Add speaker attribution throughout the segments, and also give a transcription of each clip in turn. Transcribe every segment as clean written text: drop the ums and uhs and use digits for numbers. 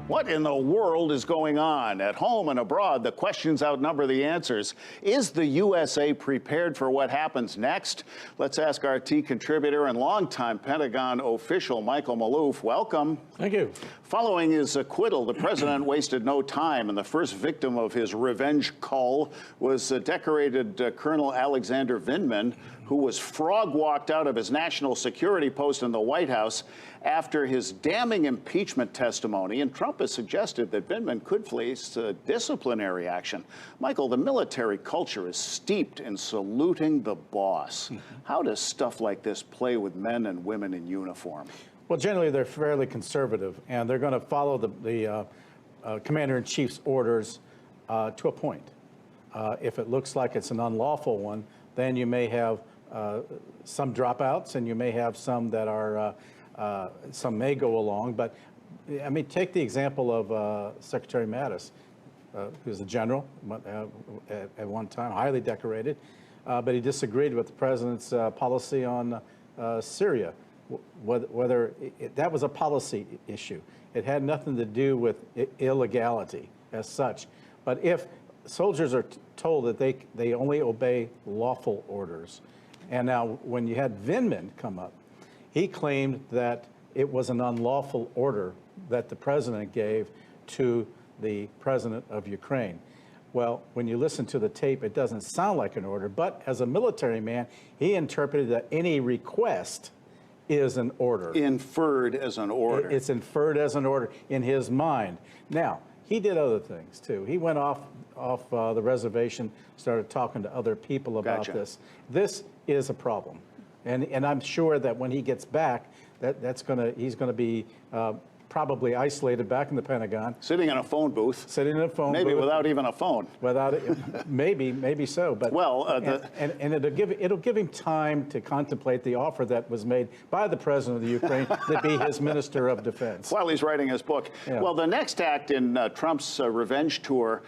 Speaker 1: What in the world is going on? At home and abroad, the questions outnumber the answers. Is the USA prepared for what happens next? Let's ask our RT contributor and longtime Pentagon official, Michael Maloof. Welcome.
Speaker 2: Thank you.
Speaker 1: Following his acquittal, the president wasted no time, and the first victim of his revenge cull was decorated Colonel Alexander Vindman, who was frog-walked out of his national security post in the White House after his damning impeachment testimony. And Trump has suggested that Vindman could face disciplinary action. Michael, the military culture is steeped in saluting the boss. How does stuff like this play with men and women in uniform?
Speaker 2: Well, generally, they're fairly conservative, and they're going to follow the commander-in-chief's orders to a point. If it looks like it's an unlawful one, then you may have some dropouts, and you may have some that are, some may go along. But, I mean, take the example of Secretary Mattis, who's a general at one time, highly decorated, but he disagreed with the president's policy on Syria. That was a policy issue. It had nothing to do with illegality as such. But if soldiers are told that they only obey lawful orders, and now when you had Vindman come up, he claimed that it was an unlawful order that the president gave to the president of Ukraine. Well, when you listen to the tape, it doesn't sound like an order, but as a military man, he interpreted that any request is an order.
Speaker 1: Inferred as an order.
Speaker 2: It's inferred as an order in his mind. Now, he did other things too. He went off the reservation, started talking to other people about this. This is a problem, and I'm sure that when he gets back, he's gonna be probably isolated back in the Pentagon,
Speaker 1: sitting in a phone booth.
Speaker 2: Sitting in a phone
Speaker 1: maybe
Speaker 2: booth,
Speaker 1: without even a phone.
Speaker 2: Without it, maybe so. But
Speaker 1: well,
Speaker 2: and it'll give him time to contemplate the offer that was made by the president of the Ukraine to be his minister of defense
Speaker 1: while he's writing his book. Yeah. Well, the next act in Trump's revenge tour.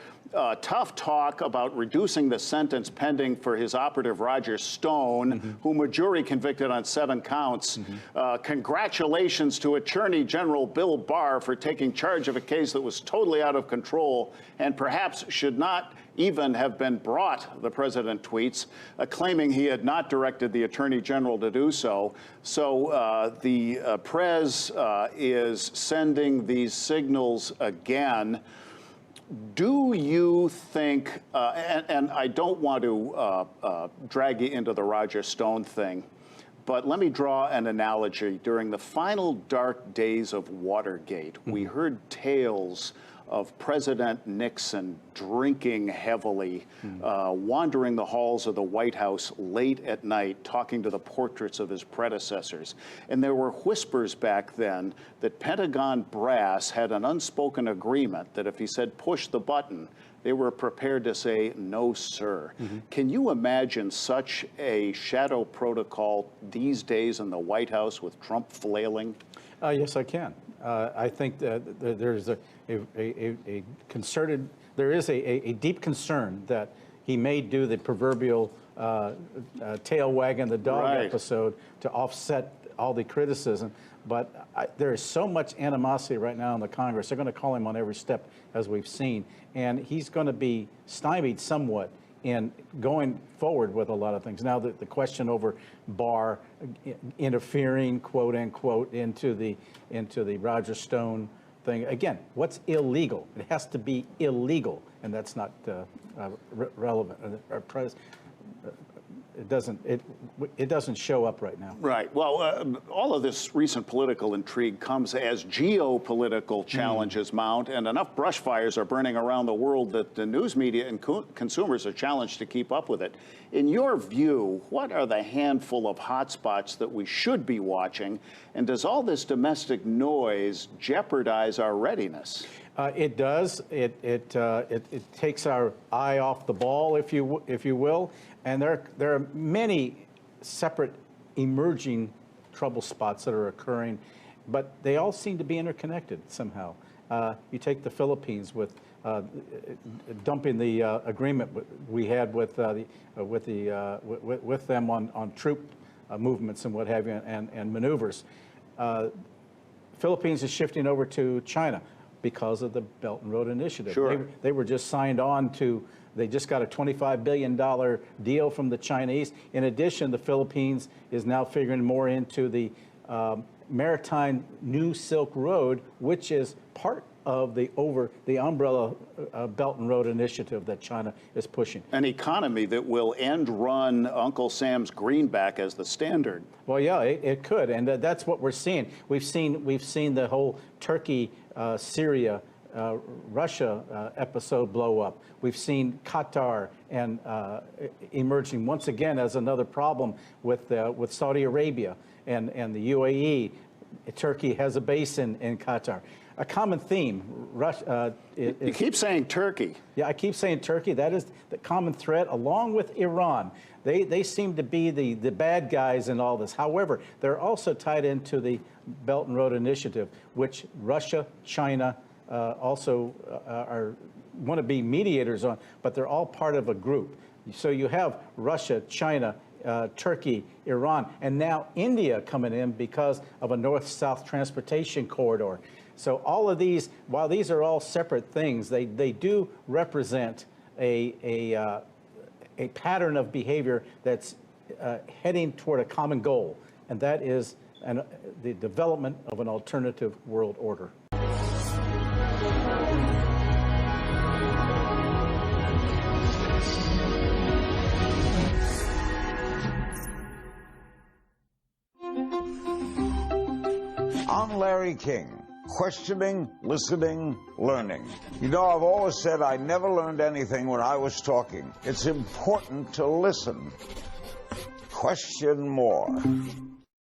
Speaker 1: Tough talk about reducing the sentence pending for his operative Roger Stone, whom a jury convicted on 7 counts. Congratulations to Attorney General Bill Barr for taking charge of a case that was totally out of control and perhaps should not even have been brought, the president tweets, claiming he had not directed the Attorney General to do so. So the Prez is sending these signals again. Do you think, and I don't want to drag you into the Roger Stone thing, but let me draw an analogy. During the final dark days of Watergate, we heard tales of President Nixon drinking heavily, wandering the halls of the White House late at night, talking to the portraits of his predecessors. And there were whispers back then that Pentagon brass had an unspoken agreement that if he said push the button, they were prepared to say no, sir. Can you imagine such a shadow protocol these days in the White House with Trump flailing?
Speaker 2: Yes, I can. I think that there's a concerted, there is a deep concern that he may do the proverbial tail wagging the dog episode to offset all the criticism. But there is so much animosity right now in the Congress. They're going to call him on every step, as we've seen. And he's going to be stymied somewhat in going forward with a lot of things. Now, the question over Barr interfering, quote unquote, into the Roger Stone thing. Again, what's illegal? It has to be illegal, and that's not relevant. It doesn't show up right now.
Speaker 1: Right. Well, all of this recent political intrigue comes as geopolitical challenges mount, and enough brush fires are burning around the world that the news media and consumers are challenged to keep up with it. In your view, what are the handful of hotspots that we should be watching, and does all this domestic noise jeopardize our readiness?
Speaker 2: It does. It takes our eye off the ball, if you will. And there are many separate emerging trouble spots that are occurring, but they all seem to be interconnected somehow. You take the Philippines with dumping the agreement we had with them on troop movements and what have you, and maneuvers. Philippines is shifting over to China. because of the Belt and Road Initiative.
Speaker 1: Sure.
Speaker 2: They were just signed on to, they just got a $25 billion deal from the Chinese. In addition, the Philippines is now figuring more into the maritime New Silk Road, which is part of the umbrella Belt and Road Initiative that China is pushing.
Speaker 1: An economy that will end run Uncle Sam's greenback as the standard.
Speaker 2: Well, yeah, it could, and that's what we're seeing. We've seen the whole Turkey, Syria, Russia episode blow up. We've seen Qatar and emerging once again as another problem with Saudi Arabia and the UAE. Turkey has a base in Qatar. A common theme.
Speaker 1: You keep saying Turkey.
Speaker 2: Yeah, I keep saying Turkey. That is the common thread, along with Iran. They seem to be the bad guys in all this. However, they're also tied into the Belt and Road Initiative, which Russia, China also want to be mediators on, but they're all part of a group. So you have Russia, China, Turkey, Iran, and now India coming in because of a north-south transportation corridor. So all of these, while these are all separate things, they do represent a pattern of behavior that's heading toward a common goal, and that is the development of an alternative world order.
Speaker 3: I'm Larry King. Questioning, listening, learning. You know, I've always said I never learned anything when I was talking. It's important to listen. Question more.